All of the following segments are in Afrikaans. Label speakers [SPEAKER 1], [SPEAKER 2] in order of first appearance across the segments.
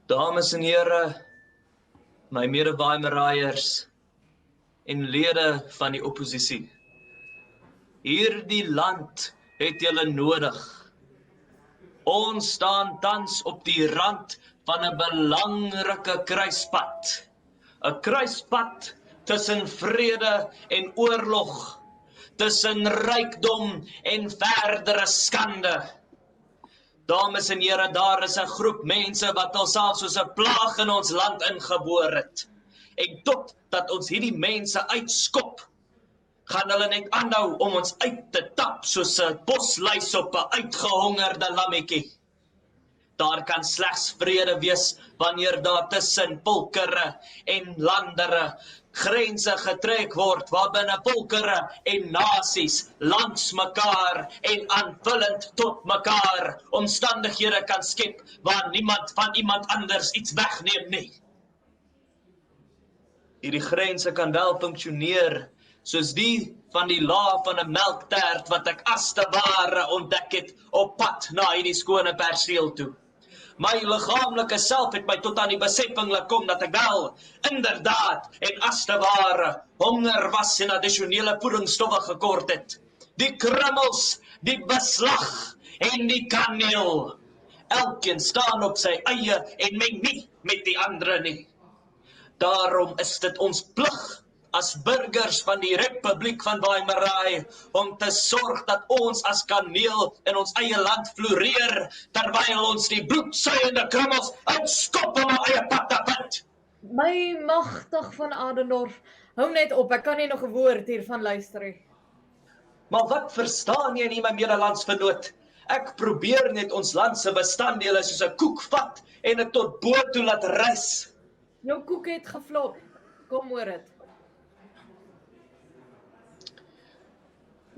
[SPEAKER 1] Dames en here, my mede-Weimaraaiers en lede van die oppositie. Hierdie land het julle nodig. Ons staan tans op die rand van 'n belangrike kruispunt. 'n Kruispunt tussen vrede en oorlog, tussen rykdom en verdere skande. Dames en here, daar is 'n groep mense wat alself soos 'n plaag in ons land ingeboor het. En totdat ons hierdie mense uitskop, gaan hulle net aanhou om ons uit te tap soos 'n bosluis op 'n uitgehongerde lammetjie. Daar kan slegs vrede wees wanneer daar tussen volkere en landere grense getrek word, waarbinne volkere en nasies langs mekaar en aanvullend tot mekaar omstandighede kan skep waar niemand van iemand anders iets wegneem nie. Hierdie grense kan wel funksioneer soos die van die laag van 'n melktert wat ek as te ware ontdek het op pad na hierdie skone perseel toe. My liggaamlike self het my tot aan die beseffing laat kom dat ek wel, inderdaad, en as te ware, honger was en addisionele voedingsstowwe gekort het. Die krummels, die beslag en die kaneel. Elkeen staan op sy eie en meng nie met die ander nie. Daarom is dit ons plig as burgers van die Republiek van Weimaraai om te sorg dat ons as kaneel in ons eie land floreer, terwyl ons die bloedsuigende krummels uitskop om ons eie pad te vind.
[SPEAKER 2] My magtig van Adendorf, hou net op, ek kan nie nog 'n woord hiervan luister nie.
[SPEAKER 1] Maar wat verstaan jy nie, my medelandsvernoot? Ek probeer net ons land se bestanddele soos 'n koek vat en dit tot bo toe laat rys.
[SPEAKER 2] Jou koek het geflop, kom hoor dit.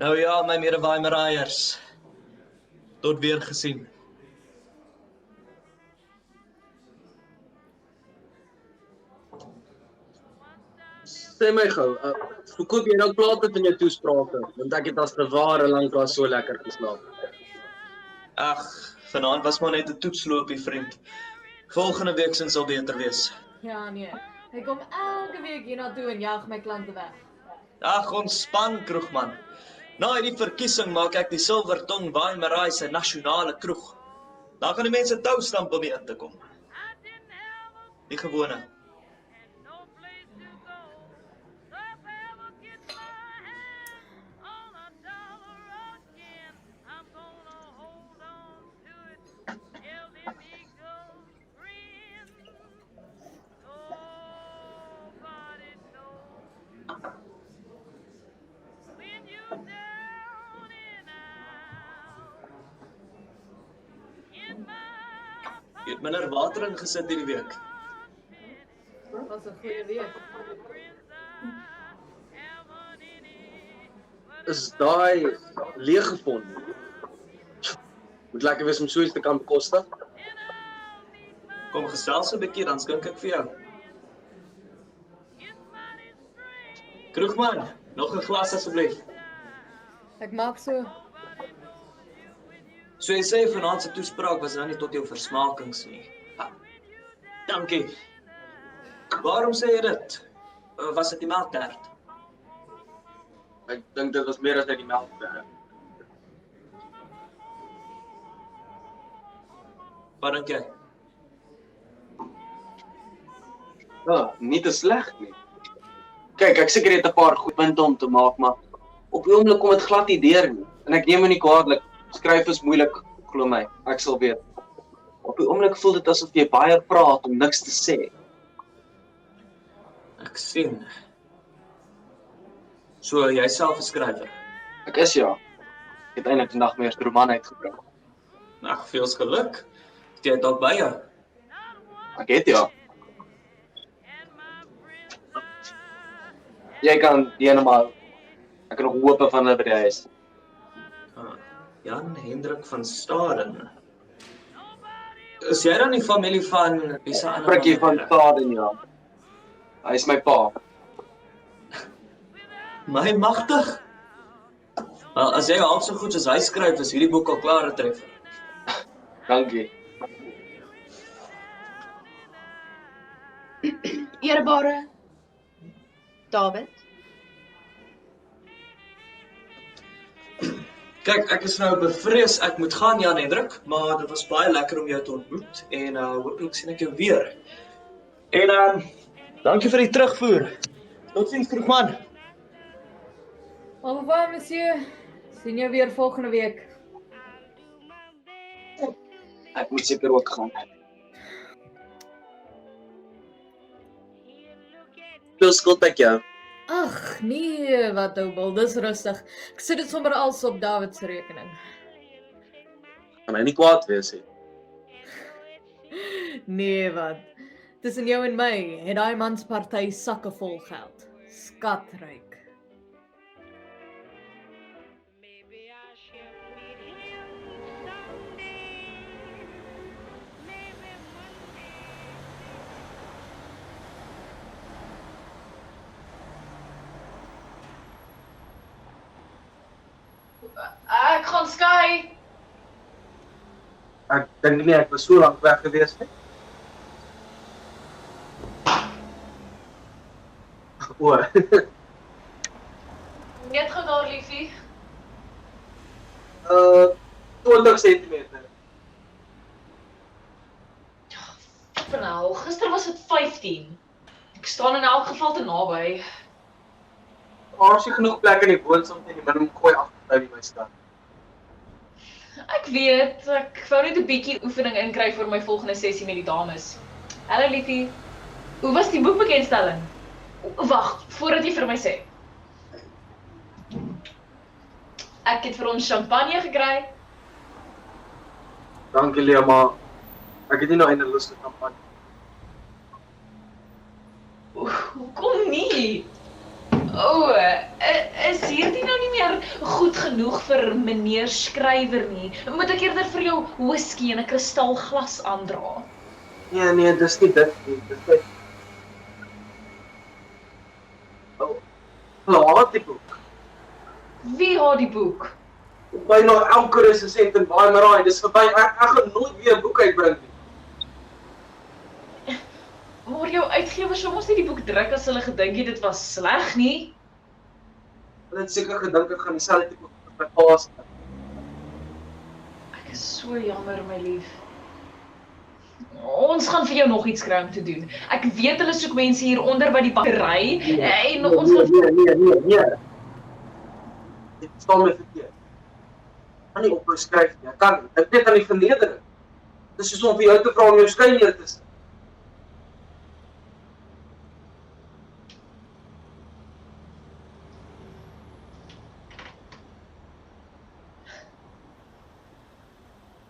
[SPEAKER 1] Nou ja, my mede-Weimaraaiers, tot weer gesien.
[SPEAKER 3] Sê my gou, verkoop jy nou plate van jou toesprake? Want ek het as te ware lanklaas so lekker geslaap.
[SPEAKER 1] Ag, vanaand was maar net 'n toetsloopie, vriend. Volgende week sal beter wees.
[SPEAKER 2] Ja nee, ek kom elke week hiernatoe en jag my klante weg.
[SPEAKER 1] Ag, ontspan, kroegman. Na hierdie verkiesing maak ek die Silvertong Weimaraai se nasionale kroeg. Daar gaan die mense tou stamp om hier in te kom. Die gewone. Jy het minder water ingesit hierdie week.
[SPEAKER 2] Dat was 'n goeie week.
[SPEAKER 3] Is daai leeg gevond? Moet lekker wees om so iets te kan bekostig.
[SPEAKER 1] Kom gesels 'n bietjie, dan skink ek vir jou. Kroegman, nog 'n glas asseblief.
[SPEAKER 2] Ek maak so.
[SPEAKER 1] So jy sê vanaand se toespraak was nou nie tot jou versmakings nie. Ha, dankie. Waarom sê jy dit? Was dit die melktert?
[SPEAKER 3] Ek dink dit was meer as net die melk.
[SPEAKER 1] Wat dink jy?
[SPEAKER 3] Ja, nie te sleg nie. Kyk, ek seker het 'n paar goed punte om te maak, maar op die oomblik kom dit glad nie deur nie. En ek neem my nie kwaadlik. Skryf is moeilik, glo my. Ek sal weet. Op die oomblik voel dit asof jy baie praat om niks te sê.
[SPEAKER 1] Ek sien. So, jy self 'n skrywer?
[SPEAKER 3] Ek is ja. Ek het eintlik vandag my eerste roman uitgebring.
[SPEAKER 1] Ag, veel geluk. Het jy dit dalk by jou?
[SPEAKER 3] Ek het ja. Jy kan die ene maar. Ek het nog hoope van hulle by die huis.
[SPEAKER 1] Jan Hendrik van Staden. Is jy dan die familie van wie se ander?
[SPEAKER 3] Prikkie van Staden, ja. Hy is my pa.
[SPEAKER 1] My magtig. Wel, as jy half so goed soos hy skryf, is hierdie boek al klaar 'n treffer.
[SPEAKER 3] Dankie.
[SPEAKER 4] Eerbare David.
[SPEAKER 1] Kyk, ek is nou bevrees ek moet gaan, Jan Hendrik, maar dit was baie lekker om jou te ontmoet en hopelik sien ek jou weer. En dankie vir die terugvoer. Totsiens, kroegman.
[SPEAKER 2] Au revoir, monsieur. Sien jou weer volgende week.
[SPEAKER 3] Ek moet seker ook gaan. Veel skuld by jou.
[SPEAKER 2] Ag, nee, wat oubel, dis rustig. Ek sit dit sommer als op David se rekening.
[SPEAKER 3] Kan hy nie kwaad wees nie.
[SPEAKER 2] Nee, wat? Tussen jou en my het daai mans party sakke vol geld. Skatryk.
[SPEAKER 4] Ek gaan skei.
[SPEAKER 3] Ek dink nie ek was so lank weg gewees nie. O.
[SPEAKER 4] Net gou daar, liefie.
[SPEAKER 3] 20 centimeter.
[SPEAKER 4] Nou, gister was dit 15. Ek staan in elk geval te naby.
[SPEAKER 3] As jy genoeg plek in die woonsaal teen die minimum gooi agter by my stad.
[SPEAKER 4] Ek weet, ek wou net 'n bietjie oefening inkry vir my volgende sessie met die dames. Hallo liefie. Hoe was die boekbekendstelling? Wag, voordat jy vir my sê. Ek het vir ons champagne gekry.
[SPEAKER 3] Dankie Lea, maar ek het nie nou eindelus te kampanje.
[SPEAKER 4] Hoekom nie? Is hierdie nou nie meer goed genoeg vir meneer skrywer nie? Moet ek eerder vir jou whisky en 'n kristalglas aandra?
[SPEAKER 3] Nee, dis nie dit nie. Dis dit. Haat die boek.
[SPEAKER 4] Wie haat die boek?
[SPEAKER 3] Byna elke resensent in Baie-Maraai, dis verby. Ek gaan nooit weer 'n boek uitbring nie.
[SPEAKER 4] Maar jou uitgewer sou mos nie die boek druk as hulle gedink het dit was sleg nie.
[SPEAKER 3] Hulle het seker gedink ek gaan dieselfde tipe boek as my pa se.
[SPEAKER 4] Ek is so jammer, my lief. Ons gaan vir jou nog iets kry om te doen. Ek weet hulle soek mense hier onder by die bakkery en ons gaan
[SPEAKER 3] Nee. Dit staan my verkeerd. Kan nie ophou skryf nie. Ek kan nie. Ek weet aan die vernedering. Dis soos om vir jou te vra om jou skyn neer te sit.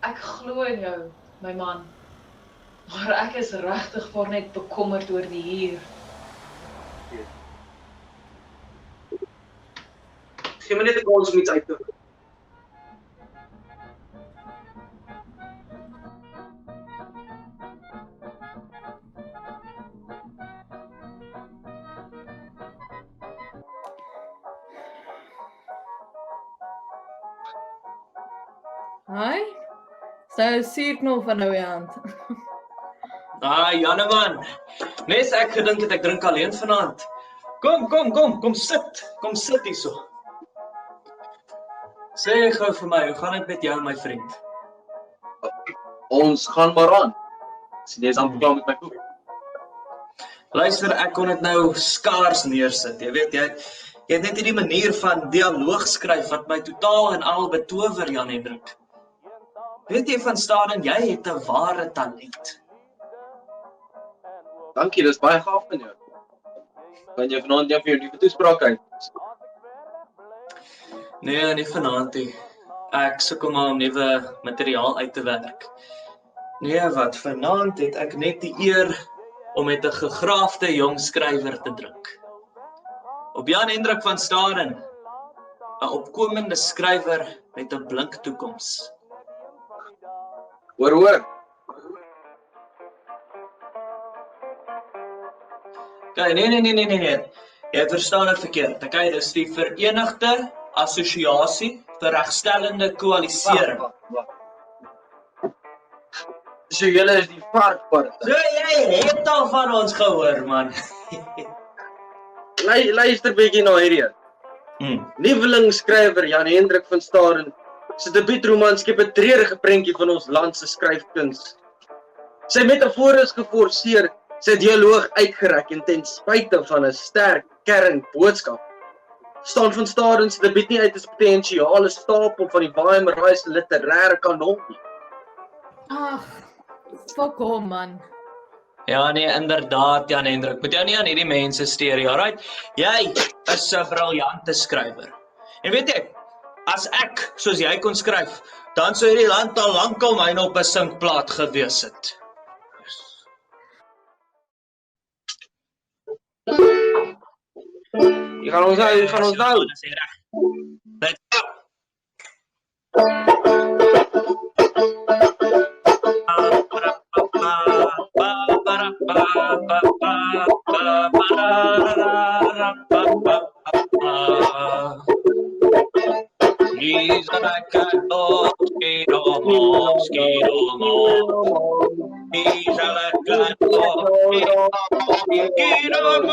[SPEAKER 4] Ek glo in jou, my man. Maar ek is regtig vir net bekommerd oor die huur.
[SPEAKER 3] Gee my net 'n kans om iets uit te vind.
[SPEAKER 2] Hi. So suurknol van nou hand.
[SPEAKER 1] Janneman. Nes ek gedink het ek drink alleen vanaand. Kom sit hierso. Sê gou vir my, hoe gaan dit met jou, my vriend?
[SPEAKER 3] Ons gaan maar aan. Sien jy is amper klaar met my boek.
[SPEAKER 1] Luister, ek kon dit nou skaars neersit. Jy weet, jy het net hierdie manier van dialoog skryf wat my totaal en al betower, Jan Hendrik. Weet jy van Staden, jy het 'n ware talent.
[SPEAKER 3] Dankie, dis baie gaaf van jou. Kan jy vanaand vir jou nuwe toespraak uit?
[SPEAKER 1] Nee, nie vanaand nie. Ek sukkel maar om nuwe materiaal uit te werk. Nee, wat vanaand het ek net die eer om met 'n gegraafde jong skrywer te drink. Op Jan Hendrik van Staden, 'n opkomende skrywer met 'n blink toekoms.
[SPEAKER 3] Hoor.
[SPEAKER 1] Okay, nee. Jy verstaan dit verkeerd. Okay, dis die Verenigde Assosiasie vir Regstellende Koalisering.
[SPEAKER 3] Wag. So julle is die varkparty.
[SPEAKER 1] So jy het al van ons gehoor, man.
[SPEAKER 3] Luister bietjie na hierdie. Lievelingsskrywer Jan Hendrik van Staden se debuutroman skep 'n treurige prentjie van ons land se skryfkuns. Sy metafoor is geforseer, sy dialoog uitgerek en ten spyte van 'n sterk kernboodskap staan van Staden se debuut nie uit as potensiale stapel van die Baie se literêre kanon nie.
[SPEAKER 2] Ag, fuck hom man.
[SPEAKER 1] Ja nee, inderdaad Jan Hendrik, moet jou nie aan hierdie mense steur nie, alright? Jy is 'n briljante skrywer. En weet jy, as ek, soos jy kon skryf, dan sou hierdie land al lankal myne op 'n sinkplaat gewees het.
[SPEAKER 3] Jy gaan ons nou.
[SPEAKER 1] Dis reg. Let's go. He's like a dog, skidoo-mo. He's like a dog, skidoo-mo.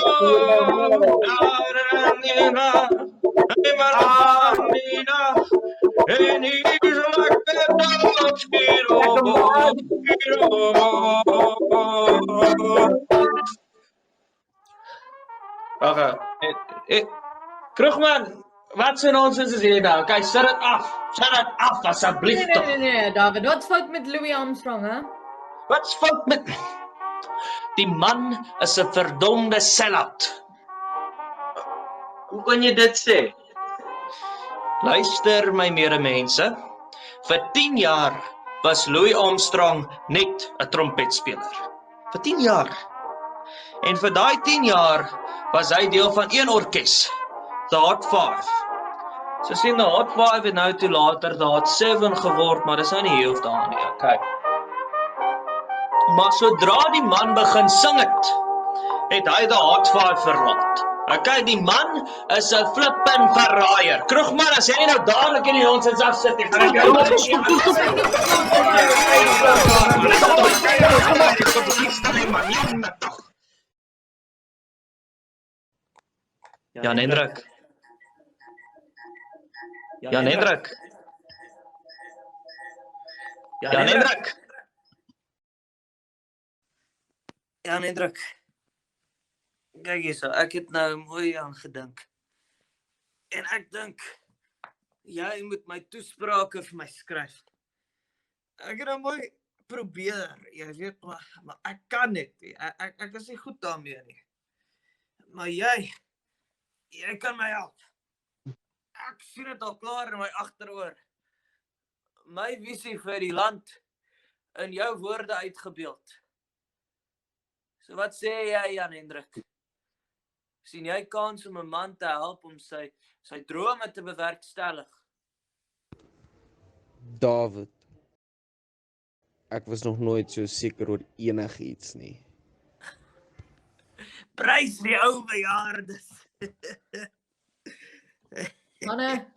[SPEAKER 1] And he's like a dog, skidoo-mo. Okay. Krugman, wat se nonsens is hier nou? Kyk, sit dit af asseblief tog.
[SPEAKER 2] Nee, David, wat's fout met Louis Armstrong, hè?
[SPEAKER 1] Wat's fout met... Die man is 'n verdomde sellout.
[SPEAKER 3] Hoe kan jy dit sê?
[SPEAKER 1] Luister my medemense, vir 10 jaar was Louis Armstrong net 'n trompetspeler. Vir 10 jaar. En vir daai 10 jaar was hy deel van een orkes, The Hot 5. So sien The Hot 5 het nou toe later The Hot 7 geword, maar dis nou nie hier of daar nie, okay. Maar sodra die man begin sing het hy The Hot 5 verlaat. Okay, die man is 'n flippin verraaier. Krugman, as jy nie nou dadelik in die nonsens afsit nie, gaan ek jou Jan Hendrik. Jan Hendrik. Jan Hendrik.
[SPEAKER 5] Jan Hendrik. Kyk hierso, ek het nou mooi aan gedink. En ek dink jy moet my toesprake vir my skryf. Ek het nou mooi probeer, jy weet, maar ek kan dit nie. Ek is nie goed daarmee nie. Maar jy kan my help. Ek sien dit al klaar in my agteroor. My visie vir die land in jou woorde uitgebeeld. So wat sê jy, Jan Hendrik? Sien jy kans om 'n man te help om sy drome te bewerkstellig?
[SPEAKER 6] David, ek was nog nooit so seker oor enigiets nie.
[SPEAKER 5] Prys die ou bejaardes.
[SPEAKER 2] Manne,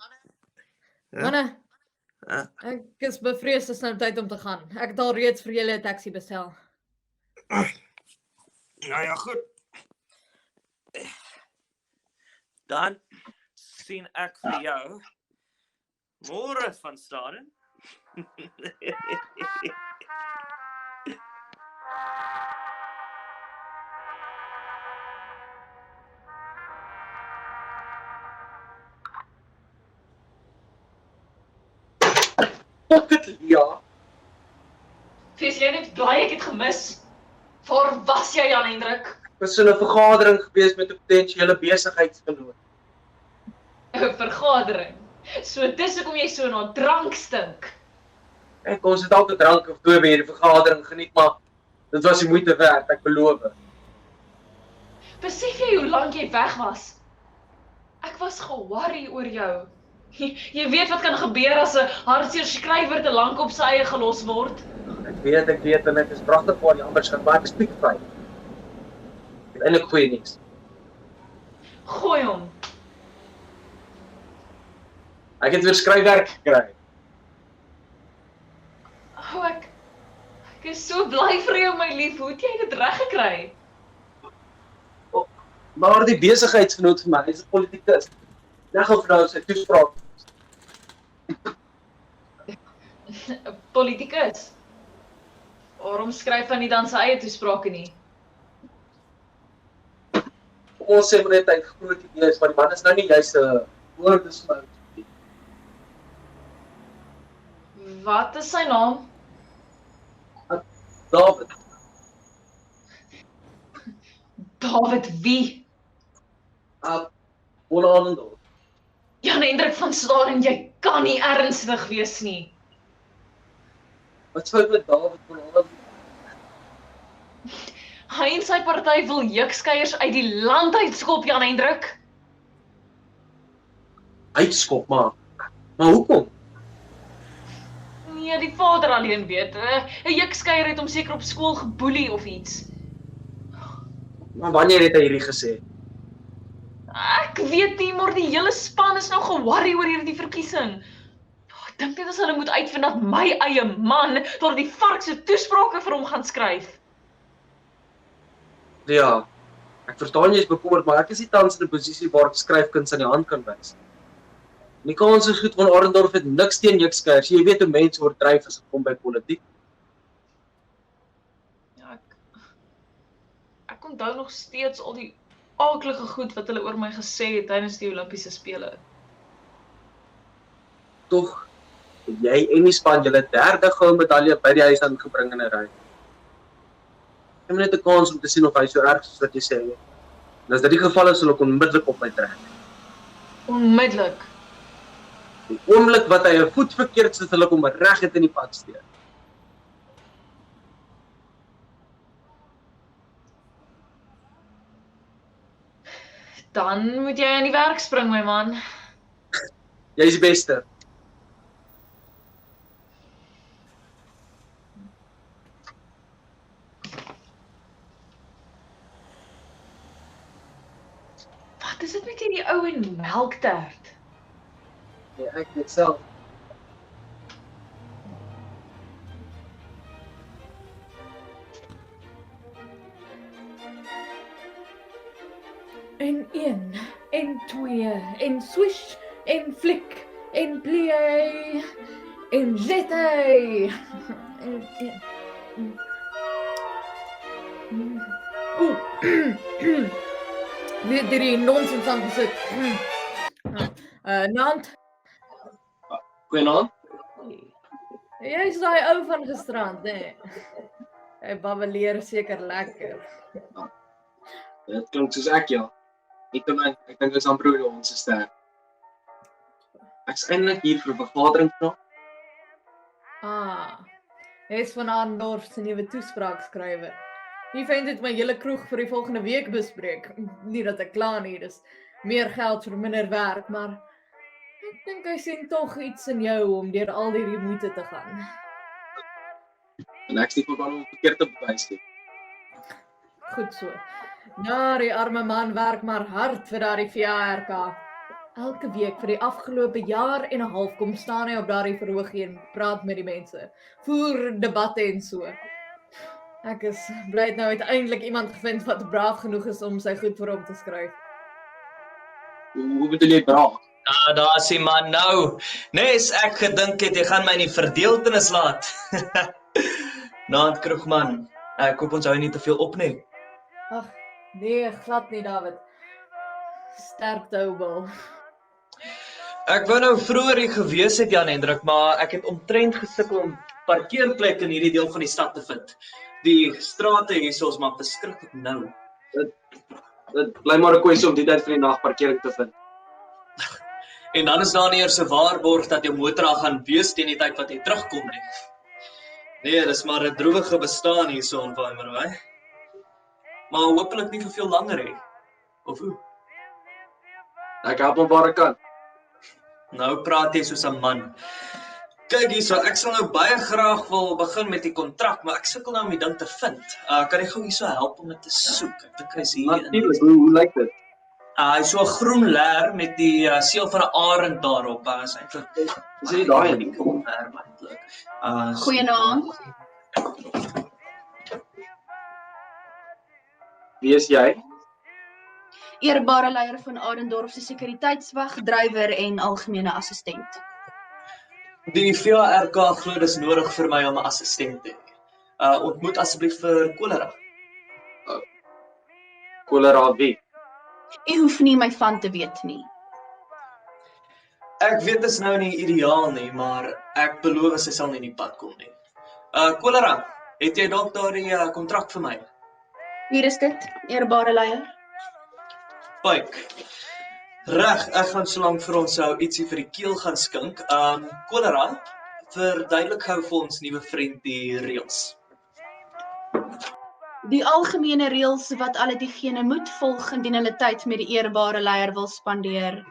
[SPEAKER 2] ek is bevrees, dit is nou tyd om te gaan. Ek het al reeds vir julle 'n taxi bestel.
[SPEAKER 5] Nou ja, goed. Dan sien ek vir jou môre van Staden.
[SPEAKER 3] Ja.
[SPEAKER 4] Wees jy net bly ek het gemis? Waar was jy, Jan Hendrik?
[SPEAKER 3] Ek was in 'n vergadering gewees met 'n potensiële besigheidsgenoot.
[SPEAKER 4] 'n Vergadering. So dis hoekom jy so na drank stink.
[SPEAKER 3] Ek ons het altyd drank of twee by hierdie vergadering geniet, maar dit was die moeite werd, ek beloof.
[SPEAKER 4] Besef jy hoe lank jy weg was? Ek was ge-worry oor jou. Jy weet wat kan gebeur as 'n hartseer skrywer te lank op sy eie gelos word.
[SPEAKER 3] Ek weet en ek is pragtig vir die ander skryf, maar ek is piekvry. Dit is eintlik goeie nuus.
[SPEAKER 4] Gooi hom.
[SPEAKER 3] Ek het weer skryfwerk gekry.
[SPEAKER 4] Oh, Ek is so bly vir jou, my lief. Hoe het jy dit reg gekry?
[SPEAKER 3] Maar die besigheidsgenoot vir my, hy is 'n politikus. Net gou vir sy toespraak.
[SPEAKER 4] 'n Politikus. Waarom skryf hy nie dan sy eie toesprake nie?
[SPEAKER 3] Ons sê maar net hy het groot idees, maar die man is nou nie juist 'n woordesmou nie.
[SPEAKER 4] Wat is sy naam?
[SPEAKER 3] David,
[SPEAKER 4] David wie?
[SPEAKER 3] Onanendorf.
[SPEAKER 4] Jan Hendrik van Staden, jy kan nie ernstig wees nie.
[SPEAKER 3] Wat fout met David Onanendorf?
[SPEAKER 4] Hy en sy party wil jukskeiers uit die land uitskop, Jan Hendrik.
[SPEAKER 3] Uitskop, maar hoekom?
[SPEAKER 4] Nee, die vader alleen weet. 'n Jukskeier het hom seker op skool geboelie of iets.
[SPEAKER 3] Maar wanneer het hy hierdie gesê?
[SPEAKER 4] Ek weet nie, maar die hele span is nou ge-worry oor hierdie verkiesing. Ek dink net as hulle moet uitvind dat my eie man tot die vark se toesprake vir hom gaan skryf.
[SPEAKER 3] Ja, ek verstaan jy is bekommerd, maar ek is nie tans in 'n posisie waar ek skryfkuns aan die hand kan wys. Die kans is goed, van Arendorf het niks teen jukskeiers. Jy weet hoe mense oordryf as dit kom by politiek.
[SPEAKER 4] Ja, ek onthou nog steeds al die aaklige goed wat hulle oor my gesê het tydens die Olimpiese spele.
[SPEAKER 3] Tog het jy en die span julle derde goue medalje by die huis aangebring in 'n ry. Ek het net 'n kans om te sien of hy so erg soos wat jy sê. En as dit die geval is, sal ek onmiddellik op my trek.
[SPEAKER 4] Onmiddellik.
[SPEAKER 3] Die oomblik wat hy 'n voet verkeerd sit, sal ek hom reguit in die pad steek.
[SPEAKER 4] Dan moet jy aan die werk spring, my man.
[SPEAKER 3] Jy is die beste.
[SPEAKER 4] Wat is dit met hierdie ou en melktert?
[SPEAKER 3] Ja, ek weet self.
[SPEAKER 2] En 1, en 2, en swish, en flik, en plie, en jetty. Weer die nonsens aan gesit. Nant,
[SPEAKER 3] Goeienaand.
[SPEAKER 2] jy is daai ou van gisterand, né? Hy babbeleer seker lekker.
[SPEAKER 3] Dit klink soos ek, ja. Ek dink dit is amper oor ons ster. Ek's eintlik hier vir 'n vergadering vra.
[SPEAKER 2] Hy's van Arendorf se nuwe toespraakskrywer. Die vent het my hele kroeg vir die volgende week bespreek. Nie dat ek kla nie, dis meer geld vir minder werk, maar ek dink hy sien tog iets in jou om deur al hierdie moeite te gaan.
[SPEAKER 3] En ek sê van hom verkeerd te bewys nie.
[SPEAKER 2] Goed so. Nou, die arme man werk maar hard vir daardie VARK. Elke week vir die afgelope jaar en 'n half kom staan hy op daardie verhoogie en praat met die mense. Voer debatte en so. Ek is bly het nou uiteindelik iemand gevind wat braaf genoeg is om sy goed vir hom te skryf.
[SPEAKER 3] Hoe bedoel jy braaf?
[SPEAKER 1] Daar is die man nou. Nes ek gedink het jy gaan my in die verdeeltenis laat. Naand Kroegman, ek hoop ons hou nie te veel op nie.
[SPEAKER 2] Ag, nee, glad nie, David. Sterkte ou bal.
[SPEAKER 1] Ek wou nou vroeër hier gewees het, Jan Hendrik, maar ek het omtrent gesukkel om parkeerplekke in hierdie deel van die stad te vind. Die strate hierso is maar verskriklik nou.
[SPEAKER 3] Dit bly maar 'n kwessie om die tyd van die nag parkering te vind.
[SPEAKER 1] En dan is daar nie eers 'n waarborg dat jou motor al gaan wees teen die tyd wat jy terugkom nie. Nee, dis maar 'n droewige bestaan hierso in Weimerwei. Maar hopelik nie vir veel langer hê. Of hoe?
[SPEAKER 3] Ek help hom waar ek kan.
[SPEAKER 1] Nou praat jy soos 'n man. Kyk hierso, ek sal nou baie graag wil begin met die kontrak, maar ek sukkel nou om die ding te vind. Kan jy gou hierso help om dit te soek? Ek dink hy's hier.
[SPEAKER 3] Natuurlik, hoe lyk dit?
[SPEAKER 1] Hy's so 'n groen leer met die seël van 'n arend daarop. Is eintlik
[SPEAKER 3] Is dit daai een?
[SPEAKER 1] leer eintlik.
[SPEAKER 7] Goeienaand.
[SPEAKER 3] Wie is jy?
[SPEAKER 7] Eerbare leier van Adendorf se sekuriteitswag, drywer en algemene assistent.
[SPEAKER 1] Die VARK glo dis nodig vir my om 'n assistent te hê. Ontmoet asseblief vir Kolera.
[SPEAKER 3] Kolera wie?
[SPEAKER 7] U hoef nie my van te weet nie.
[SPEAKER 1] Ek weet dit is nou nie ideaal nie, maar ek beloof sy sal nie in die pad kom nie. Kolera, het jy dalk daardie kontrak vir my?
[SPEAKER 7] Hier is dit, eerbare leier.
[SPEAKER 1] Pyk. Reg, ek gaan solank vir ons ietsie vir die keel gaan skink. Kolera, verduidelik gou vir ons nuwe vriend die reëls.
[SPEAKER 7] Die algemene reëls wat alle diegene moet volg indien hulle tyd met die eerbare leier wil spandeer,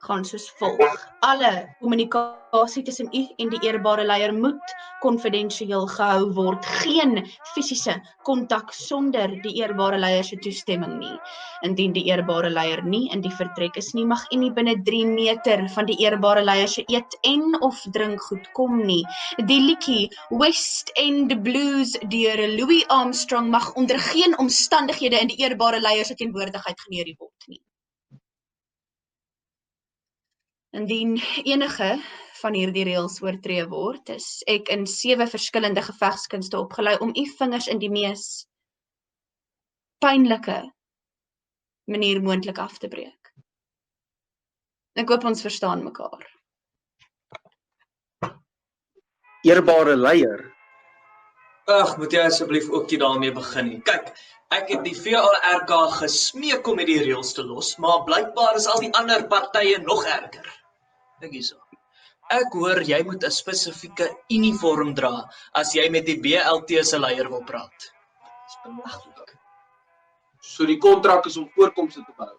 [SPEAKER 7] gaan soos volg. Alle kommunikasie tussen u en die eerbare leier moet konfidensieel gehou word. Geen fisiese kontak sonder die eerbare leier se toestemming nie. Indien die eerbare leier nie in die vertrek is nie, mag u nie binne 3 meter van die eerbare leier se eet en of drinkgoed kom nie. Die liedjie West End Blues deur Louis Armstrong mag onder geen omstandighede in die eerbare leier se teenwoordigheid geneer word nie. Indien enige van hierdie reëls oortree word, is ek in 7 verskillende gevegskunste opgelei om u vingers in die mees pynlike manier moontlik af te breek. Ek hoop ons verstaan mekaar.
[SPEAKER 3] Eerbare leier.
[SPEAKER 1] Ag, moet jy asseblief ook nie daarmee begin nie. Kyk, ek het die VARK gesmeek om die reëls te los, maar blykbaar is al die ander partye nog erger. Dink hierso. Ek hoor jy moet 'n spesifieke uniform dra as jy met die BLT se leier wil praat. Dis belaglik.
[SPEAKER 3] So die kontrak is om voorkomste te behou.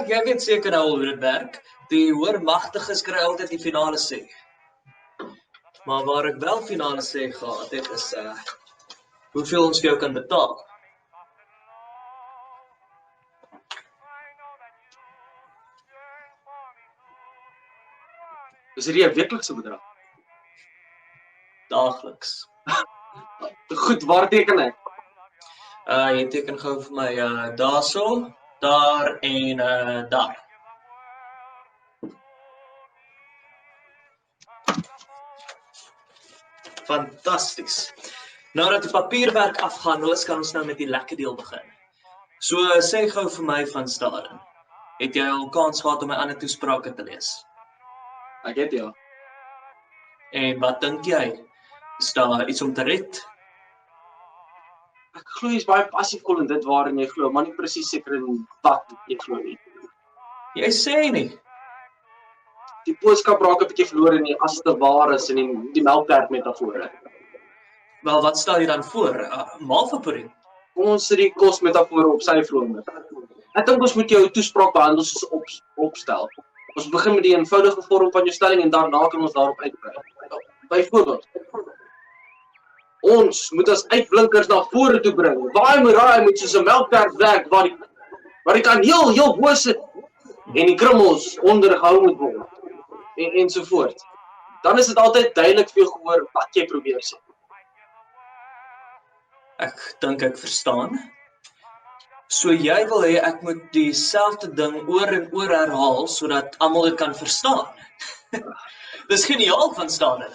[SPEAKER 1] Jy weet seker nou hoe dit werk. Die hoormagtiges kry altyd die finale sê. Maar waar ek wel finale sê gehad het is hoeveel ons vir jou kan betaal.
[SPEAKER 3] Is dit 'n weeklikse bedrag?
[SPEAKER 1] Daagliks.
[SPEAKER 3] Goed, waar teken ek?
[SPEAKER 1] Jy teken gou vir my daarso, daar en daar. Fantasties. Nadat die papierwerk afgehandel is, kan ons nou met die lekker deel begin. So sê gou vir my van Staden. Het jy al kans gehad om my ander toesprake te lees?
[SPEAKER 3] Ek het ja.
[SPEAKER 1] En wat dink jy? Is daar iets om te red?
[SPEAKER 3] Ek glo jy's baie passief kol in dit waarin jy glo, maar nie presies seker in wat jy glo nie.
[SPEAKER 1] Jy sê nie.
[SPEAKER 3] Die boodskap raak 'n bietjie verlore nie as dit waar is in die melkwerk metafore.
[SPEAKER 1] Wel, wat stel jy dan voor? Malverporing?
[SPEAKER 3] Kom ons sit die kosmetafore op sy vloer. Ek dink ons moet jou toespraak behandel soos opstel. Ons begin met die eenvoudige vorm van jou stelling en daarna kan ons daarop uitbrei. Byvoorbeeld, ons moet as uitblinkers na vore toe bring. Daai moraai moet soos 'n melkwerk werk waar die kaneel heel bo sit en die krummels onder gehou moet word en so voort. Dan is dit altyd duidelik vir jou gehoor wat jy probeer sê.
[SPEAKER 1] Ek dink ek verstaan. So jy wil hê ek moet dieselfde ding oor en oor herhaal sodat almal dit kan verstaan. Dis geniaal van Staden.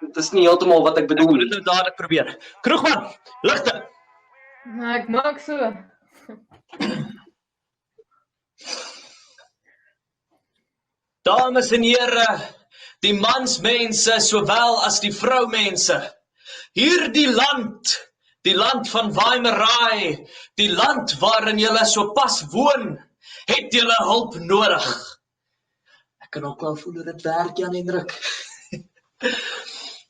[SPEAKER 3] Dit is nie heeltemal wat ek
[SPEAKER 1] Ek
[SPEAKER 3] bedoel
[SPEAKER 1] moet
[SPEAKER 3] nie.
[SPEAKER 1] dit nou dadelik probeer. Kroegman, ligte.
[SPEAKER 2] Ek maak so.
[SPEAKER 1] Dames en here, die mansmense sowel as die vroumense. Hierdie land van Weimerai, die land waarin julle so pas woon, het julle hulp nodig. Ek kan ook al voel hoe dit werk, Jan Hendrik.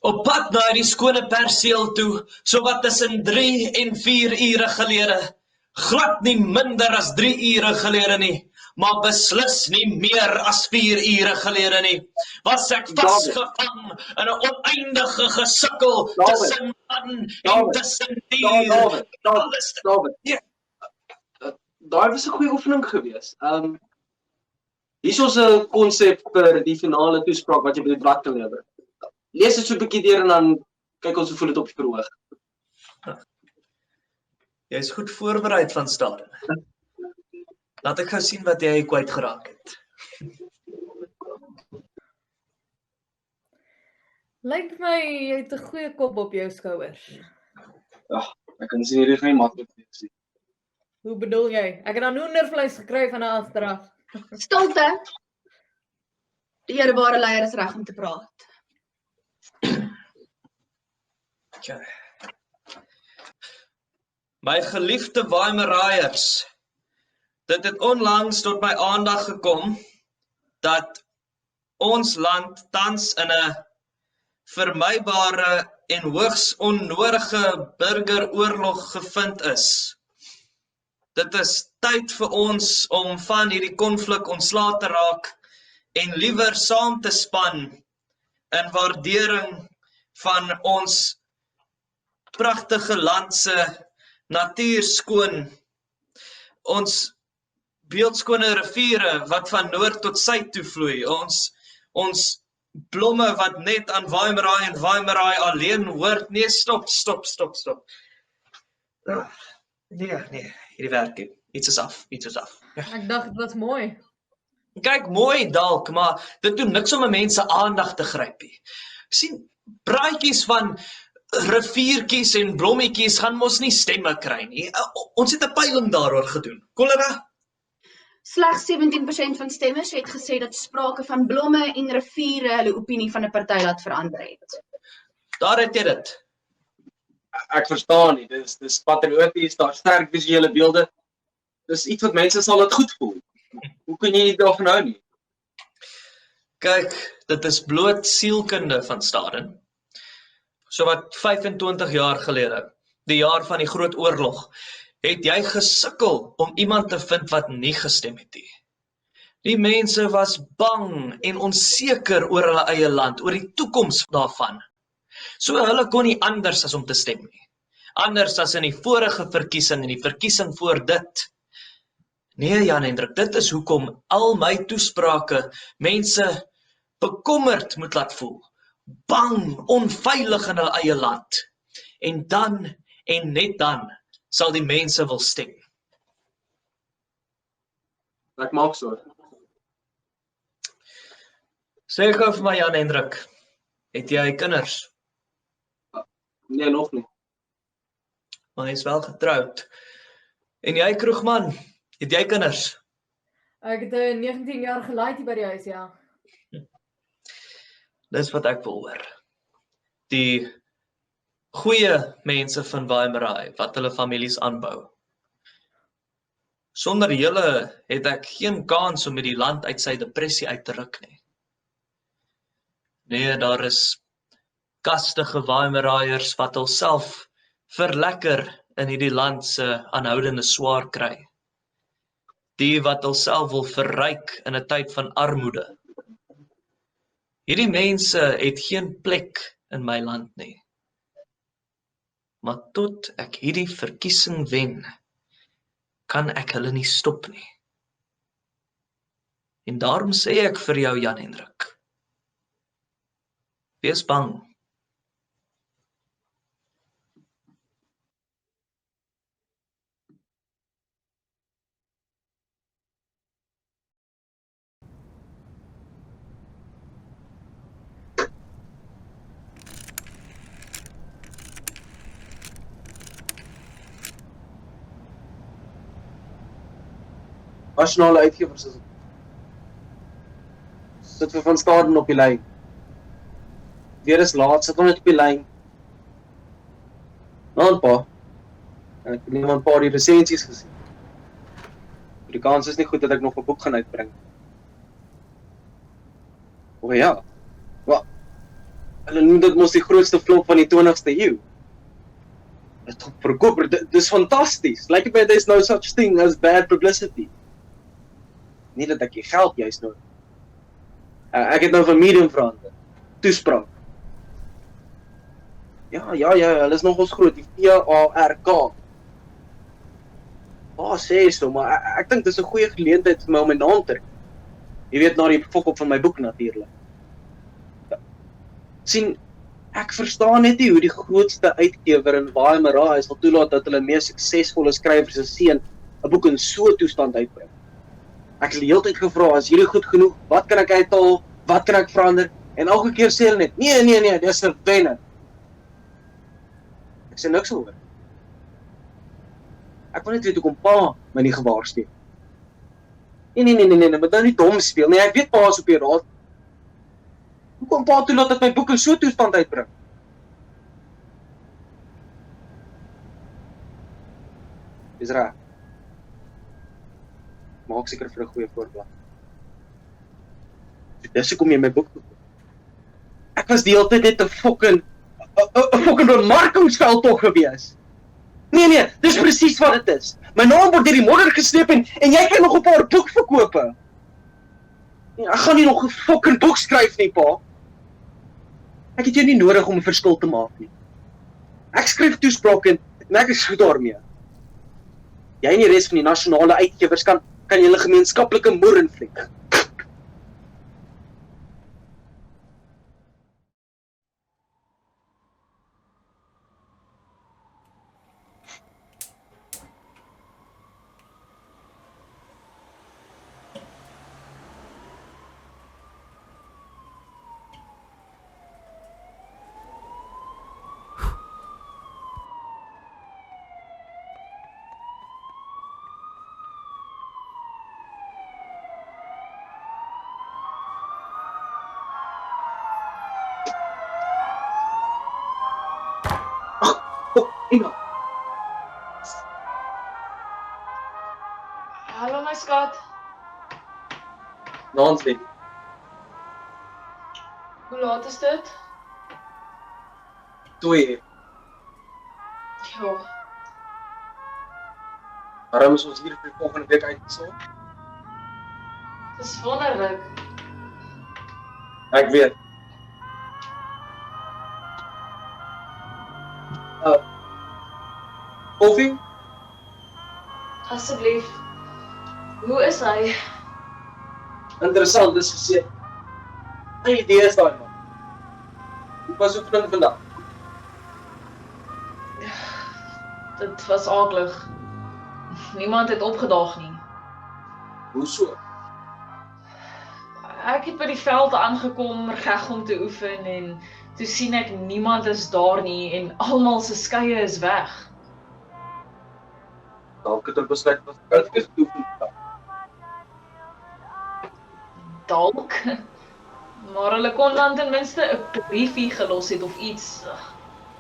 [SPEAKER 1] Op pad na die skone perseel toe, so wat tussen 3 en 4 ure gelede, glad nie minder as 3 ure gelede nie, maar beslis nie meer as 4 ure gelede nie, was ek vasgevang in 'n oneindige gesukkel tussen man en tussen dier.
[SPEAKER 3] David. Daai was 'n goeie oefening geweest. Hier is ons 'n konsep vir die finale toespraak wat jy by die blad kan lewer. Lees dit so 'n bietjie deur en dan Kyk ons hoe voel dit op die verhoog.
[SPEAKER 1] Jy is goed voorbereid van Staden. Laat ek gou sien wat jy kwyt geraak het.
[SPEAKER 2] Lyk my jy het 'n goeie kop op jou skouers.
[SPEAKER 3] Ja, ek kan sien hierdie gaan nie maklik wees nie.
[SPEAKER 2] Hoe bedoel jy? Ek het dan hoendervleis gekry van 'n afdrag.
[SPEAKER 7] Stilte. Die eerbare leier is reg om te praat.
[SPEAKER 1] Okay. My geliefde Weimaraaiers, dit het onlangs tot my aandag gekom dat ons land tans in 'n vermybare en hoogs onnodige burgeroorlog gevind is. Dit is tyd vir ons om van hierdie konflik ontslae te raak en liewer saam te span in waardering van ons pragtige land se natuur skoon, ons beeldskone riviere wat van noord tot suid toe vloei, ons blomme wat net aan Weimaraai en Weimaraai alleen hoort. Nee, stop. Nee, hierdie werk nie. Iets is af. Ja.
[SPEAKER 2] Ek dacht dit was mooi.
[SPEAKER 1] Kyk, mooi dalk, maar dit doen niks om 'n mens se aandag te gryp nie. Sien, braaitjies van riviertjies en blommetjies gaan mos nie stemme kry nie. Ons het 'n peiling daaroor gedoen. Kolera?
[SPEAKER 7] Slegs 17% van stemmers het gesê dat sprake van blomme en riviere hulle opinie van 'n party laat verander het.
[SPEAKER 1] Daar het jy dit.
[SPEAKER 3] Ek verstaan nie, dis patrioties, daar sterk visuele beelde. Dis iets wat mense sal dit goed voel. Hoe kan jy nie daarvan hou nie?
[SPEAKER 1] Kyk, dit is bloot sielkunde van Staden. So wat 25 jaar gelede, die jaar van die Groot Oorlog, het jy gesukkel om iemand te vind wat nie gestem het nie. Die mense was bang en onseker oor hulle eie land, oor die toekoms daarvan. So hulle kon nie anders as om te stem nie. Anders as in die vorige verkiesing en die verkiesing voor dit. Nee, Jan Hendrik, dit is hoekom al my toesprake mense bekommerd moet laat voel. Bang, onveilig in hulle eie land. En dan, en net dan, sal die mense wil stem.
[SPEAKER 3] Ek maak so.
[SPEAKER 1] Sê gou vir my, Jan Hendrik, het jy kinders?
[SPEAKER 3] Nee, nog nie.
[SPEAKER 1] Maar hy is wel getroud. En jy, kroegman, het jy kinders?
[SPEAKER 2] Ek het 'n 19 jaar gelaaid by die huis, ja.
[SPEAKER 1] Dis wat ek wil hoor. Die goeie mense van Weimaraai, wat hulle families aanbou. Sonder julle het ek geen kans om met die land uit sy depressie uit te ruk nie. Nee, daar is kastige Weimaraaiers wat hulself verlekker in hierdie land se aanhoudende swaar kry. Die wat hulself wil verryk in 'n tyd van armoede. Hierdie mense het geen plek in my land nie. Maar tot ek hierdie verkiesing wen, kan ek hulle nie stop nie. En daarom sê ek vir jou, Jan Hendrik, wees bang.
[SPEAKER 3] Nasionale uitgewers is sit vir Van Staden op die lyn. Weer is laat, sit hom net op die lyn. Nou, pa. Ek het nie 'n paar die resensies gesien. Die kans is nie goed dat ek nog 'n boek gaan uitbring. O ja. Wat? Hulle noem dit mos die grootste flop van die 20ste eeu. Dit is verkoper, dis fantasties. Like it there's no such thing as bad publicity. Nie dat ek die geld juist nou. Ek het nou van medium verander. Toespraak. Ja, hulle is nogals groot, die VARK. Sê so, maar ek dink dis 'n goeie geleentheid vir my om my naam te trek. Jy weet, na die fok op van my boek natuurlik. Ja. Sien, Ek verstaan net nie hoe die grootste uitgewer in Waimara sal toelaat dat hulle mees suksesvolle skrywer se seun 'n boek in so 'n toestand uitbring. Ek het die hele tyd gevra, is hierdie goed genoeg? Wat kan ek uithaal? Wat kan ek verander? En elke keer sê hulle net, nee, dis 'n wenner. Ek sê niks oor. Ek wil net weet hoekom pa my nie gewaarsku. Nee, moet nou nie dom speel nie. Ek weet pa is op die raad. Hoekom pa toelaat dat my boek in so 'n toestand uitbring? Dis reg. Maak seker vir 'n goeie voorblad. Dis hoekom jy my boek koop. Ek was die hele tyd net 'n fucking bemarkingsveldtog gewees. Nee, dis presies wat dit is. My naam word deur die modder gesleep en jy kry nog 'n paar boekverkope. Nee, ek gaan nie nog 'n fucking boek skryf nie, pa. Ek het jou nie nodig om 'n verskil te maak nie. Ek skryf toesprake en ek is goed daarmee. Jy en die res van die nasionale uitgewers kan julle gemeenskaplike moer invlieg. Ina.
[SPEAKER 4] Hallo my skat.
[SPEAKER 3] Nancy.
[SPEAKER 4] Hoe laat is dit?
[SPEAKER 3] 2 uur.
[SPEAKER 4] Ja,
[SPEAKER 3] Waarom is ons hier vir die volgende week uitgesaai?
[SPEAKER 4] dis wonderlik.
[SPEAKER 3] Ek weet. Koffie?
[SPEAKER 4] Asseblief. Hoe is hy?
[SPEAKER 3] Interessant, dis gesê. My idee is daai man. Hoe was oefening vandag?
[SPEAKER 4] Dit was aaklig. Niemand het opgedaag nie.
[SPEAKER 3] Hoe so?
[SPEAKER 4] Ek het by die veld aangekom reg om te oefen en toe sien ek niemand is daar nie en almal se skeie is weg.
[SPEAKER 3] Dalk het hulle besluit wat koud is oefen.
[SPEAKER 4] Dalk. Maar hulle kon dan ten minste 'n briefie gelos het of iets.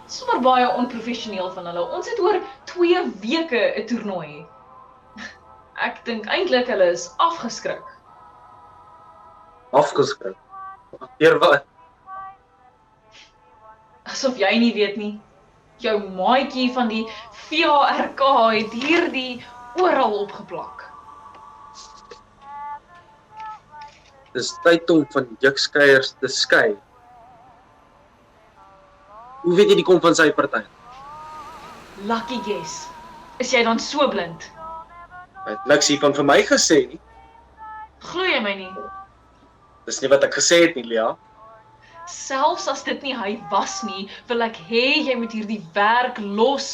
[SPEAKER 4] Sommer baie onprofessioneel van hulle. Ons het oor 2 weke 'n toernooi. Ek dink eintlik hulle is afgeskrik.
[SPEAKER 3] Afgeskrik. Deur wat?
[SPEAKER 4] Asof jy nie weet nie. Jou maatjie van die VARK het hierdie oral opgeplak.
[SPEAKER 3] Dis tyd om van jukskeiers te skei. Hoe weet jy die kom van sy party?
[SPEAKER 4] Lucky guess. Is jy dan so blind?
[SPEAKER 3] Hy het niks hiervan vir my gesê nie.
[SPEAKER 4] Glo jy my nie?
[SPEAKER 3] Dis nie wat ek gesê het nie, Lia.
[SPEAKER 4] Selfs as dit nie hy was nie, wil ek hê jy moet hierdie werk los.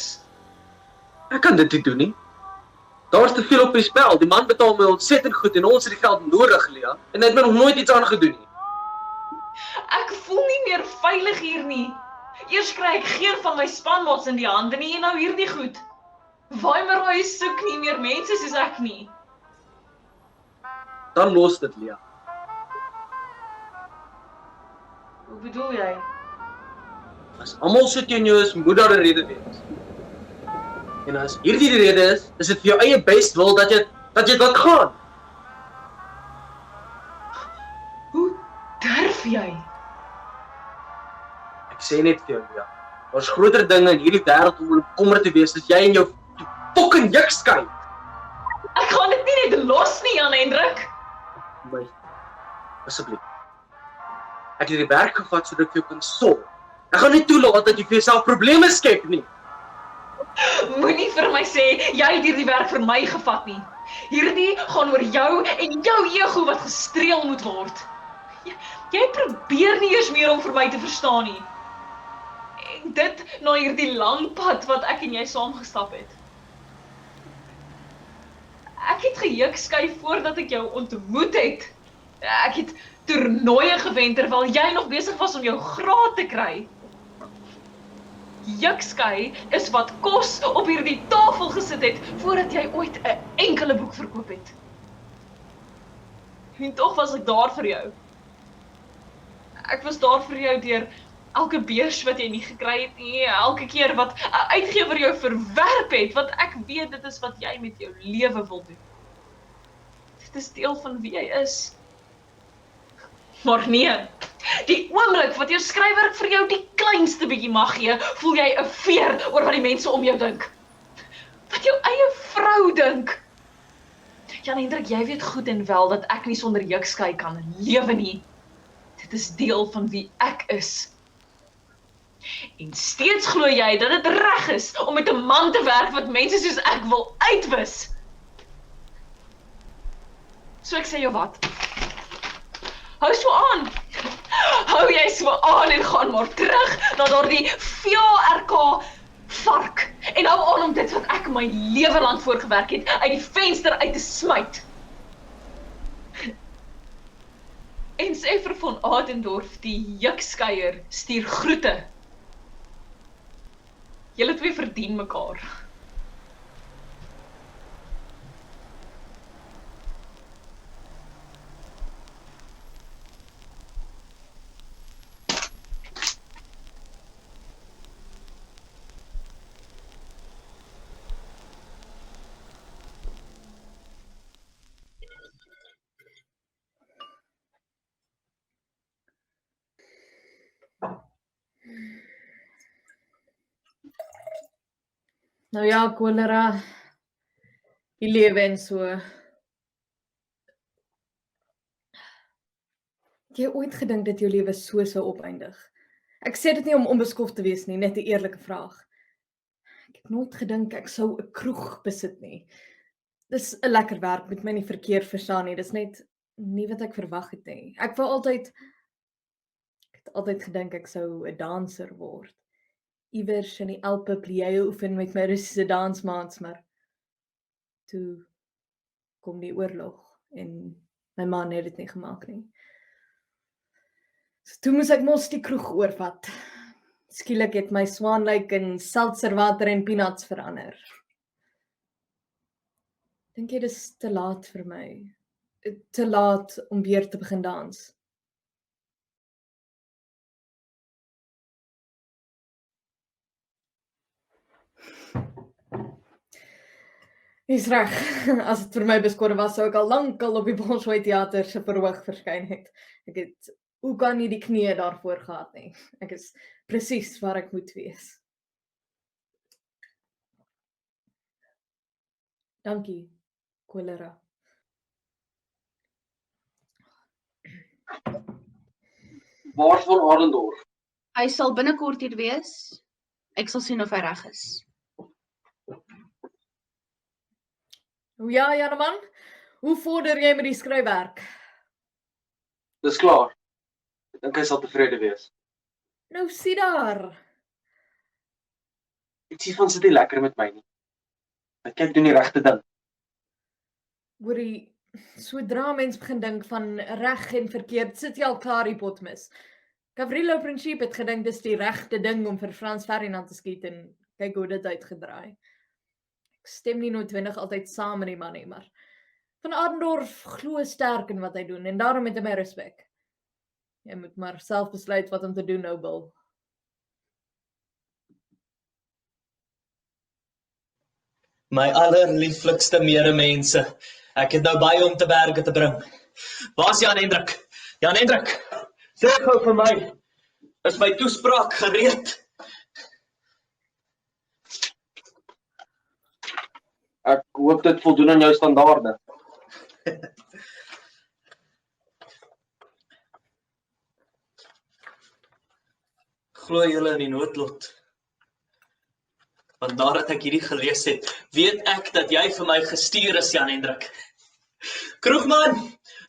[SPEAKER 3] Ek kan dit nie doen nie. Daar's te veel op die spel. Die man betaal my ontsettend goed en ons het die geld nodig, Lia. En hy het my nog nooit iets aangedoen nie.
[SPEAKER 4] Ek voel nie meer veilig hier nie. Eers kry ek geen van my spanmaats in die hande nie en nou hierdie goed. Waimara soek nie meer mense soos ek nie.
[SPEAKER 3] Dan los dit, Lia.
[SPEAKER 4] Hoe bedoel jy?
[SPEAKER 3] As almal so teen jou is, moet daar 'n rede wees. En as hierdie die rede is dit vir jou eie best wil dat jy laat gaan.
[SPEAKER 4] Hoe durf jy?
[SPEAKER 3] Ek sê net vir jou, Lia. Daar's groter dinge in hierdie wêreld om bekommerd te wees as jy en jou fucking jukskei.
[SPEAKER 4] Ek gaan dit nie net los nie, Jan Hendrik.
[SPEAKER 3] My, asseblief. Ek het die werk gevat sodat ek vir jou kan sorg. Ek gaan nie toelaat dat jy vir jouself probleme skep nie.
[SPEAKER 4] Moenie vir my sê jy het hierdie werk vir my gevat nie. Hierdie gaan oor jou en jou ego wat gestreel moet word. Jy probeer nie eers meer om vir my te verstaan nie. En dit na hierdie lang pad wat ek en jy saam gestap het. Ek het gejuksky voordat ek jou ontmoet het. Ek het toernooie gewen terwyl jy nog besig was om jou graad te kry. Juksky is wat kos op hierdie tafel gesit het voordat jy ooit 'n enkele boek verkoop het. En tog was ek daar vir jou. Ek was daar vir jou deur elke beurs wat jy nie gekry het nie, elke keer wat 'n uitgewer jou verwerp het, want ek weet dit is wat jy met jou lewe wil doen. Dit is deel van wie jy is. Maar nee, die oomblik wat jou skryfwerk vir jou die kleinste bietjie mag gee, voel jy 'n veer oor wat die mense om jou dink. Wat jou eie vrou dink. Jan Hendrik, jy weet goed en wel dat ek nie sonder Juksky kan lewe nie. Dit is deel van wie ek is. En steeds glo jy dat dit reg is om met 'n man te werk wat mense soos ek wil uitwis. So ek sê jou wat. Hou so aan. Hou jy so aan en gaan maar terug na daardie VARK vark. En hou aan om dit wat ek my lewe lank voorgewerk het, uit die venster uit te smyt. En sê vir von Adendorf, die jukskeier, stuur groete. Julle twee verdien mekaar.
[SPEAKER 2] Nou ja, kolera, die lewe en so. Het jy ooit gedink dat jou lewe so sou opeindig? Ek sê dit nie om onbeskof te wees nie, net 'n eerlike vraag. Ek het nooit gedink ek sou 'n kroeg besit nie. Dis 'n lekker werk, moet my nie verkeerd verstaan nie. Dis net nie wat ek verwag het nie. Ek het altyd gedink ek sou 'n danser word. Iewers in die Alpe plié oefen met my Russiese dansmaats, maar toe kom die oorlog en my man het dit nie gemaak nie. So toe moes ek mos die kroeg oorvat. Skielik het my swaanlyk in seltserwater en peanuts verander. Dink jy dis te laat vir my? Te laat om weer te begin dans? Dis reg. As dit vir my beskore was, sou ek al lankal op die Bolshoi Theater se verhoog verskyn het. Ek het ook aan nie die knieë daarvoor gehad nie. Ek is presies waar ek moet wees. Dankie, kolera.
[SPEAKER 3] Waar's von Adendorf?
[SPEAKER 7] Hy sal binnekort hier wees. Ek sal sien of hy reg is.
[SPEAKER 2] Ja, Janeman, hoe vorder jy met die skryfwerk?
[SPEAKER 3] Dis klaar. Ek dink hy sal tevrede wees.
[SPEAKER 2] Nou sien daar.
[SPEAKER 3] Ietsie van sit nie lekker met my nie. Ek kyk doen die regte ding.
[SPEAKER 2] Hoorie, sodra mens begin dink van reg en verkeerd, sit jy al klaar die pot mis. Gavrilo Principe het gedink dis die regte ding om vir Frans Ferdinand te skiet en kyk hoe dit uitgedraai. Ek stem nie noodwendig altyd saam met die man nie, maar van Adendorf glo sterk in wat hy doen en daarom het hy my respek. Jy moet maar self besluit wat om te doen, Nobel.
[SPEAKER 1] My allerlieflikste medemense, ek het nou baie om te berge te bring. Waar's Jan Hendrik? Jan Hendrik, sê gou vir my, is my toespraak gereed?
[SPEAKER 3] Ek hoop dit voldoen aan jou standaarde.
[SPEAKER 1] Glo julle in die noodlot? Want nadat ek hierdie gelees het, weet ek dat jy vir my gestuur is, Jan Hendrik. Kroegman,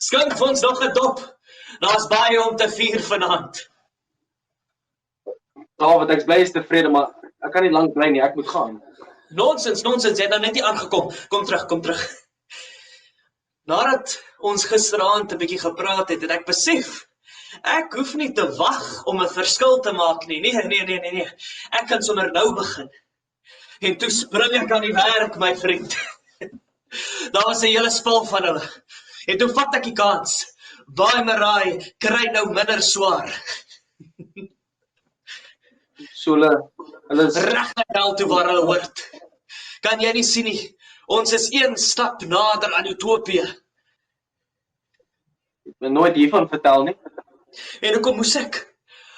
[SPEAKER 1] skink vir ons nog 'n dop. Daar's baie om te vier vanaand.
[SPEAKER 3] David, ek's bly is tevrede, maar ek kan nie lank bly nie, ek moet gaan.
[SPEAKER 1] Nonsens, jy het nou net nie aangekom. Kom terug. Nadat ons gisteraand 'n bietjie gepraat het, het ek besef, ek hoef nie te wag om 'n verskil te maak nie. Nee. Ek kan sommer nou begin. En toe spring ek aan die werk, my vriend. Daar was 'n hele spul van hulle. En toe vat ek die kans. Vaimerai kry nou minder swaar.
[SPEAKER 3] So hulle is
[SPEAKER 1] Regtig wel toe waar hulle hoort. Kan jy nie sien nie? Ons is een stap nader aan Utopie.
[SPEAKER 3] nooit hiervan vertel nie.
[SPEAKER 1] En hoekom moes ek?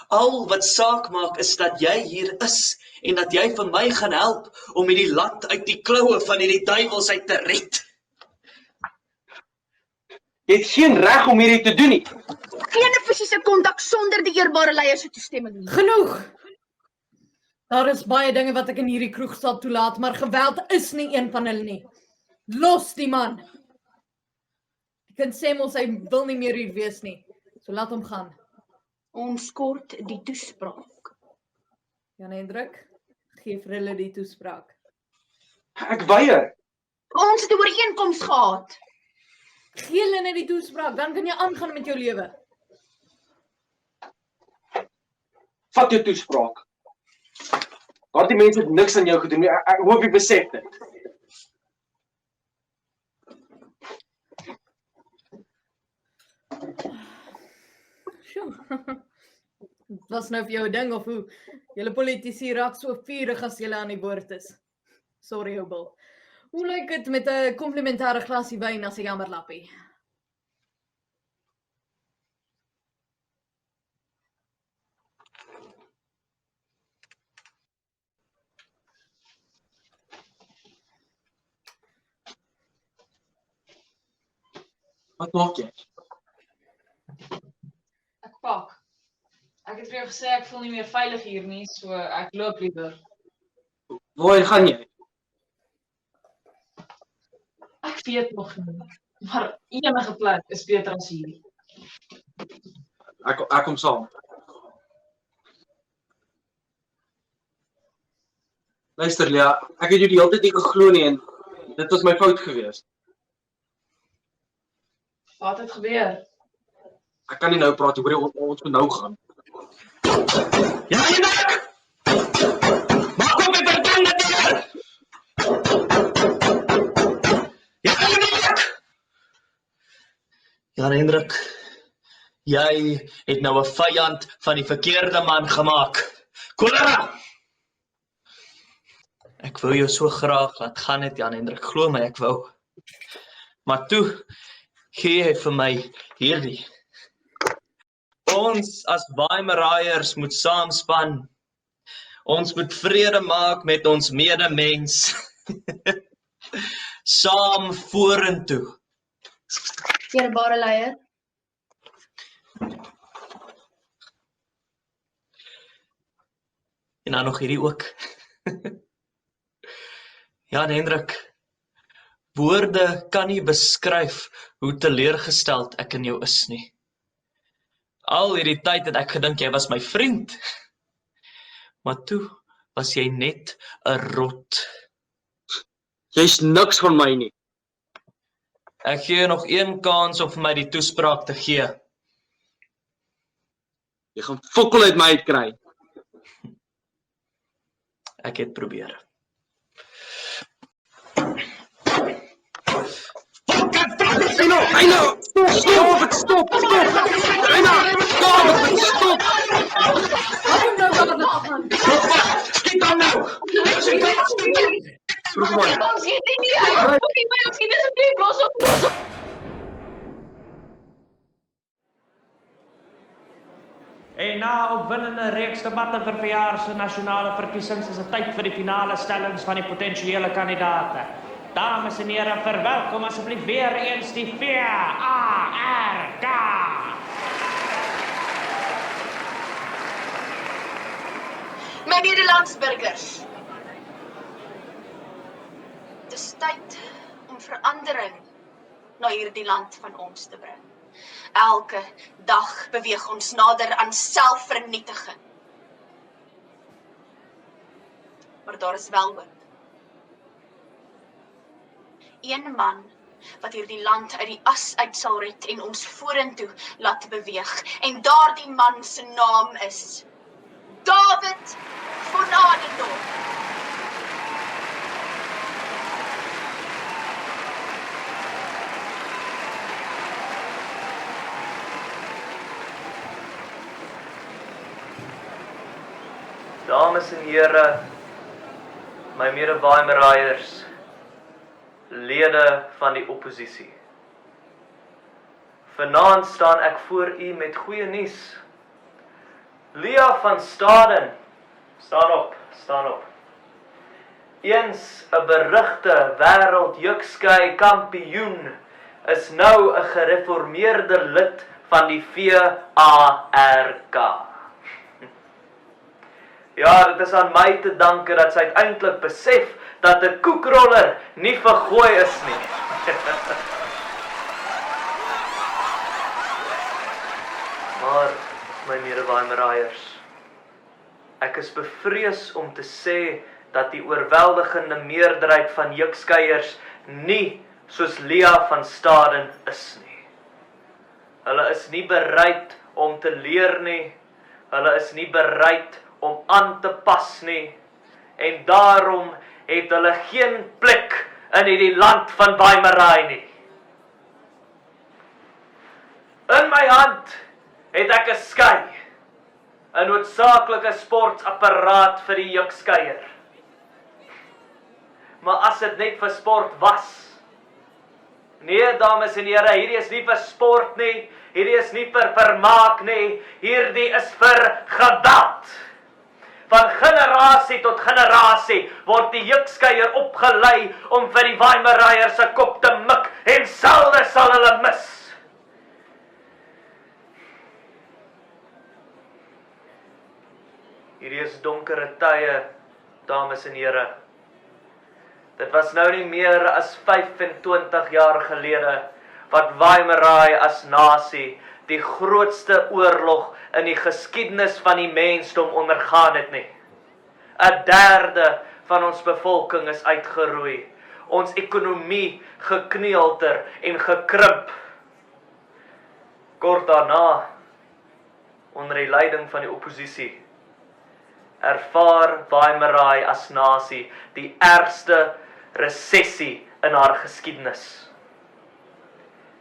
[SPEAKER 1] Al wat saak maak is dat jy hier is en dat jy vir my gaan help om hierdie land uit die kloue van hierdie duiwels uit te red.
[SPEAKER 3] Jy het geen reg om hierdie te doen nie.
[SPEAKER 7] Geen fisiese kontak sonder die eerbare leier se toestemming nie.
[SPEAKER 2] Genoeg! Daar is baie dinge wat ek in hierdie kroeg sal toelaat, maar geweld is nie een van hulle nie. Los die man! Ek kan sê mos hy wil nie meer hier wees nie. So laat hom gaan.
[SPEAKER 7] Ons kort die toespraak.
[SPEAKER 2] Jan Hendrik, gee vir hulle die toespraak.
[SPEAKER 3] Ek weier.
[SPEAKER 7] Ons het 'n ooreenkoms gehad.
[SPEAKER 2] Gee hulle net die toespraak, dan kan jy aangaan met jou lewe.
[SPEAKER 3] Vat jou toespraak. Daardie mense het niks aan jou gedoen nie. Ek hoop jy besef dit.
[SPEAKER 2] Sjoe. Het was nou vir jou 'n ding of hoe? Julle politici raak so vurig as julle aan die woord is. Sorry, Hobel. Hoe lyk dit met 'n komplimentêre glasie wyn as 'n jammerlappie?
[SPEAKER 3] Wat maak jy?
[SPEAKER 4] Ek pak. Ek het vir jou gesê ek voel nie meer veilig hier nie, so ek loop liewer.
[SPEAKER 3] Waarheen gaan jy?
[SPEAKER 4] Ek weet nog nie, maar enige plek is beter as hier.
[SPEAKER 3] Ek kom saam. Luister Lia, ek het jou die hele tyd nie geglo nie en dit was my fout geweest.
[SPEAKER 4] Wat het gebeur?
[SPEAKER 3] Ek kan nie nou praat oor ons moet nou gaan.
[SPEAKER 1] Ja, Hendrik! Maak op met die tanden neer! Ja, Hendrik! Jan Hendrik, jy het nou 'n vyand van die verkeerde man gemaak. Cholera! Ek wou jou so graag laat gaan het, Jan Hendrik, glo my, ek wou. Maar toe gee jy vir my hierdie. Ons as Vaimeraaiers moet saamspan. Ons moet vrede maak met ons medemens. Saam vorentoe.
[SPEAKER 7] Eerbare leier,
[SPEAKER 1] En dan nog hierdie ook. Jan Hendrik, woorde kan nie beskryf hoe teleurgesteld ek in jou is nie. Al hierdie tyd het ek gedink jy was my vriend. Maar toe was jy net 'n rot.
[SPEAKER 3] Jy's niks van my nie.
[SPEAKER 1] Ek gee jou nog een kans om vir my die toespraak te gee.
[SPEAKER 3] Jy gaan fokol uit my uitkry.
[SPEAKER 1] Ek het probeer.
[SPEAKER 3] Eina! Stop! Eina! Stop!
[SPEAKER 2] Waarom nou dat het afgaan?
[SPEAKER 1] Skiet dan nou!
[SPEAKER 3] Vroeg maar.
[SPEAKER 4] Ons skiet nie uit! Ons skiet asseblief, los op!
[SPEAKER 8] En na opwindende reeks debatte vir verjaar se nasionale verkiesings is dit tyd vir die finale stellings van die potensiële kandidaate. Dames en here, verwelkom asseblief weer eens die VARK.
[SPEAKER 7] my Nederlandsburgers. Dis tyd om verandering na hierdie land van ons te bring. Elke dag beweeg ons nader aan selfvernietiging. maar daar is wel hoop. Een man wat hierdie land uit die as uit sal red en ons vorentoe laat beweeg. En daardie man se naam is David von Adendorf.
[SPEAKER 1] Dames en here, my mede-Waimaraaiers, lede van die oppositie. Vanaand staan ek voor u met goeie nuus. Lia van Staden, staan op. Eens 'n berugte wêreldjukskei kampioen is nou 'n gereformeerde lid van die VARK. Ja, dit is aan my te danke dat sy uiteindelik besef dat 'n koekroller nie vergooi is nie. Maar, my mede-Waimaraaiers, ek is bevrees om te sê dat die oorweldigende meerderheid van jukskeiers nie soos Lia van Staden is nie. Hulle is nie bereid om te leer nie, hulle is nie bereid om aan te pas nie, en daarom het hulle geen plek in hierdie land van Waimaraai nie. In my hand het ek 'n skei, 'n noodsaaklike sportapparaat vir die jukskeier. Maar as dit net vir sport was. Nee, dames en here, hierdie is nie vir sport nie, hierdie is nie vir vermaak nie, hierdie is vir geweld. Van generasie tot generasie word die jukskeier opgelei om vir die Waimaraaiers se kop te mik en selde sal hulle mis. Hierdie is donkere tye, dames en here. Dit was nou nie meer as 25 jaar gelede wat Waimaraai as nasie die grootste oorlog in die geskiedenis van die mensdom ondergaan het nie. 1/3 van ons bevolking is uitgeroei. Ons ekonomie gekneelter en gekrimp. Kort daarna, onder die leiding van die oppositie, ervaar Waimaraai as nasie die ergste resessie in haar geskiedenis.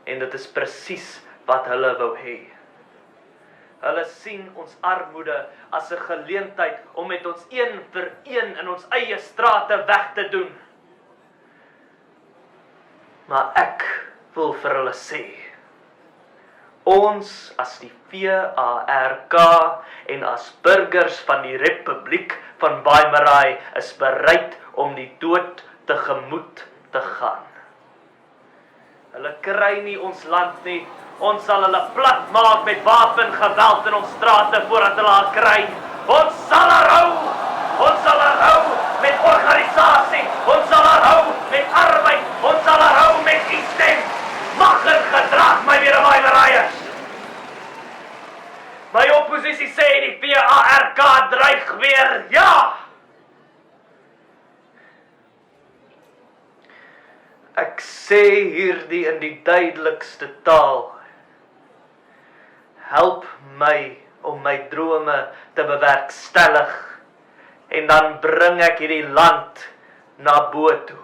[SPEAKER 1] En dit is presies wat hulle wou hê. Hulle sien ons armoede as 'n geleentheid om met ons een vir een in ons eie strate weg te doen. Maar ek wil vir hulle sê, ons as die VARK en as burgers van die Republiek van Waimaraai is bereid om die dood tegemoet te gaan. Hulle kry nie ons land nie. Ons sal hulle plat maak met wapengeweld in ons strate voordat hulle haar kry. Ons sal haar hou. Ons sal haar hou met organisasie. Ons sal haar hou met arbeid. Ons sal haar hou met die stem. Mag en gedrag, my mede-Waimaraaiers. My oppositie sê die VARK dreig weer. Ja! Ek sê hierdie in die duidelikste taal. Help my om my drome te bewerkstellig en dan bring ek hierdie land na bo toe.